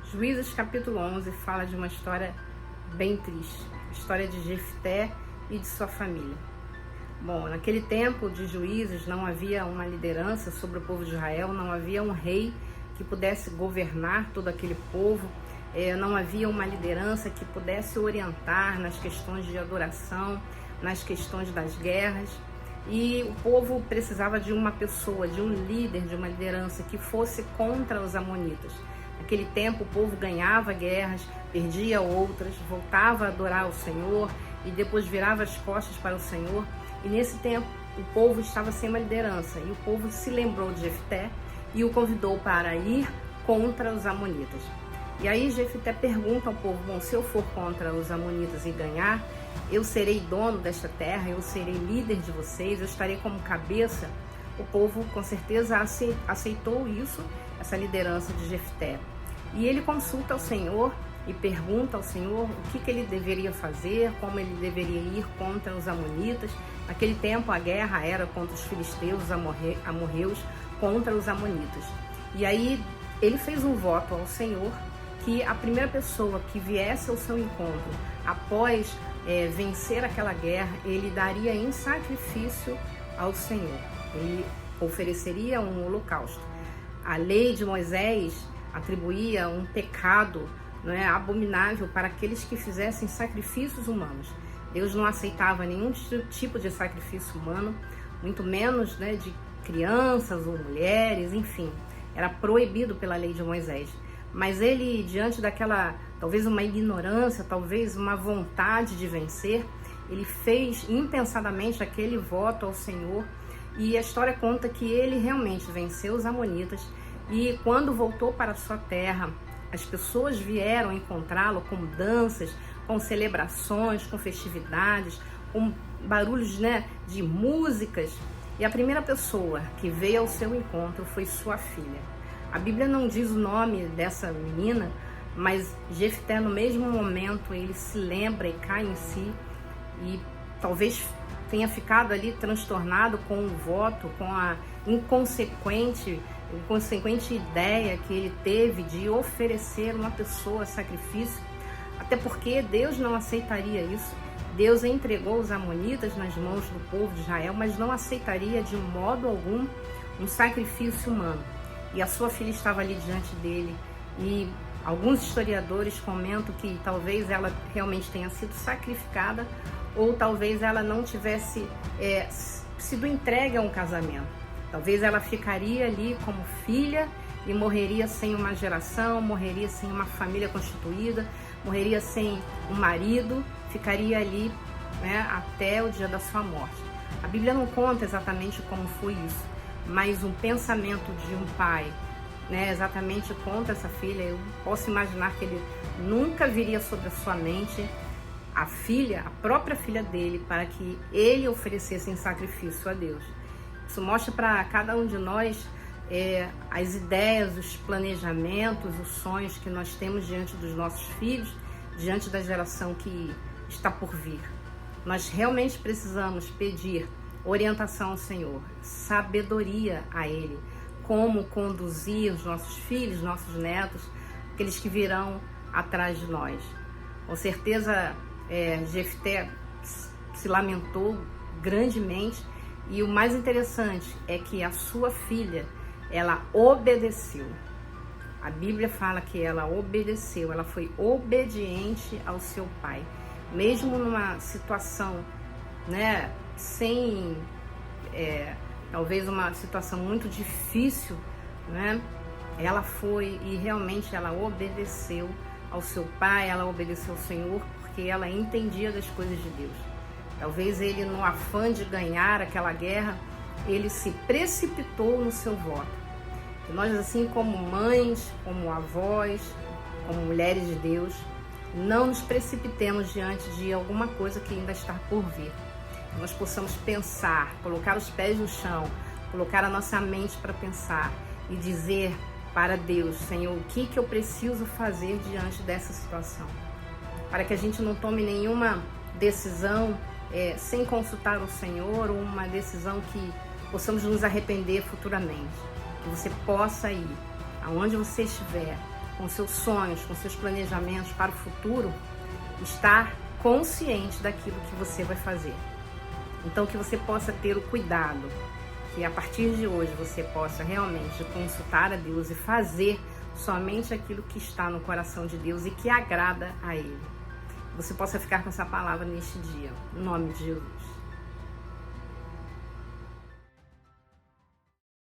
Juízes capítulo 11 fala de uma história bem triste, a história de Jefté e de sua família. Bom, naquele tempo de Juízes não havia uma liderança sobre o povo de Israel, não havia um rei que pudesse governar todo aquele povo, não havia uma liderança que pudesse orientar nas questões de adoração, nas questões das guerras, e o povo precisava de uma pessoa, de um líder, de uma liderança que fosse contra os amonitas. Naquele tempo o povo ganhava guerras, perdia outras, voltava a adorar o Senhor e depois virava as costas para o Senhor. E nesse tempo o povo estava sem uma liderança e o povo se lembrou de Jefté e o convidou para ir contra os amonitas. E aí Jefté pergunta ao povo: bom, se eu for contra os amonitas e ganhar, eu serei dono desta terra, eu serei líder de vocês, eu estarei como cabeça. O povo com certeza aceitou isso, essa liderança de Jefté. E ele consulta ao Senhor e pergunta ao Senhor o que ele deveria fazer, como ele deveria ir contra os amonitas. Naquele tempo a guerra era contra os filisteus, os amorreus, contra os amonitas. E aí ele fez um voto ao Senhor que a primeira pessoa que viesse ao seu encontro após vencer aquela guerra, ele daria em sacrifício ao Senhor. Ele ofereceria um holocausto. A lei de Moisés atribuía um pecado, abominável para aqueles que fizessem sacrifícios humanos. Deus não aceitava nenhum tipo de sacrifício humano, muito menos de crianças ou mulheres, enfim. Era proibido pela lei de Moisés. Mas ele, diante daquela, talvez uma ignorância, talvez uma vontade de vencer, ele fez impensadamente aquele voto ao Senhor. E a história conta que ele realmente venceu os amonitas e quando voltou para a sua terra, as pessoas vieram encontrá-lo com danças, com celebrações, com festividades, com barulhos de músicas. E a primeira pessoa que veio ao seu encontro foi sua filha. A Bíblia não diz o nome dessa menina, mas Jefté, no mesmo momento, ele se lembra e cai em si e talvez tenha ficado ali transtornado com o voto, com a inconsequente ideia que ele teve de oferecer uma pessoa a sacrifício, até porque Deus não aceitaria isso. Deus entregou os amonitas nas mãos do povo de Israel, mas não aceitaria de modo algum um sacrifício humano. E a sua filha estava ali diante dele e alguns historiadores comentam que talvez ela realmente tenha sido sacrificada ou talvez ela não tivesse sido entregue a um casamento. Talvez ela ficaria ali como filha e morreria sem uma geração, morreria sem uma família constituída, morreria sem um marido, ficaria ali até o dia da sua morte. A Bíblia não conta exatamente como foi isso, mas um pensamento de um pai exatamente contra essa filha, eu posso imaginar que ele nunca viria sobre a sua mente a própria filha dele, para que ele oferecesse em sacrifício a Deus. Isso mostra para cada um de nós as ideias, os planejamentos, os sonhos que nós temos diante dos nossos filhos, diante da geração que está por vir. Nós realmente precisamos pedir orientação ao Senhor, sabedoria a Ele, como conduzir os nossos filhos, nossos netos, aqueles que virão atrás de nós. Com certeza Jefté se lamentou grandemente e o mais interessante é que a sua filha, ela obedeceu. A Bíblia fala que ela obedeceu, ela foi obediente ao seu pai, mesmo numa situação, sem, talvez uma situação muito difícil, ela foi e realmente ela obedeceu ao seu pai, ela obedeceu ao Senhor, porque ela entendia das coisas de Deus. Talvez ele, no afã de ganhar aquela guerra, ele se precipitou no seu voto. E nós, assim como mães, como avós, como mulheres de Deus, não nos precipitemos diante de alguma coisa que ainda está por vir. Que nós possamos pensar, colocar os pés no chão, colocar a nossa mente para pensar e dizer para Deus: Senhor, o que eu preciso fazer diante dessa situação? Para que a gente não tome nenhuma decisão sem consultar o Senhor, ou uma decisão que possamos nos arrepender futuramente. Que você possa ir aonde você estiver com seus sonhos, com seus planejamentos para o futuro, estar consciente daquilo que você vai fazer. Então, que você possa ter o cuidado, que a partir de hoje você possa realmente consultar a Deus e fazer somente aquilo que está no coração de Deus e que agrada a Ele. Você possa ficar com essa palavra neste dia, em nome de Jesus.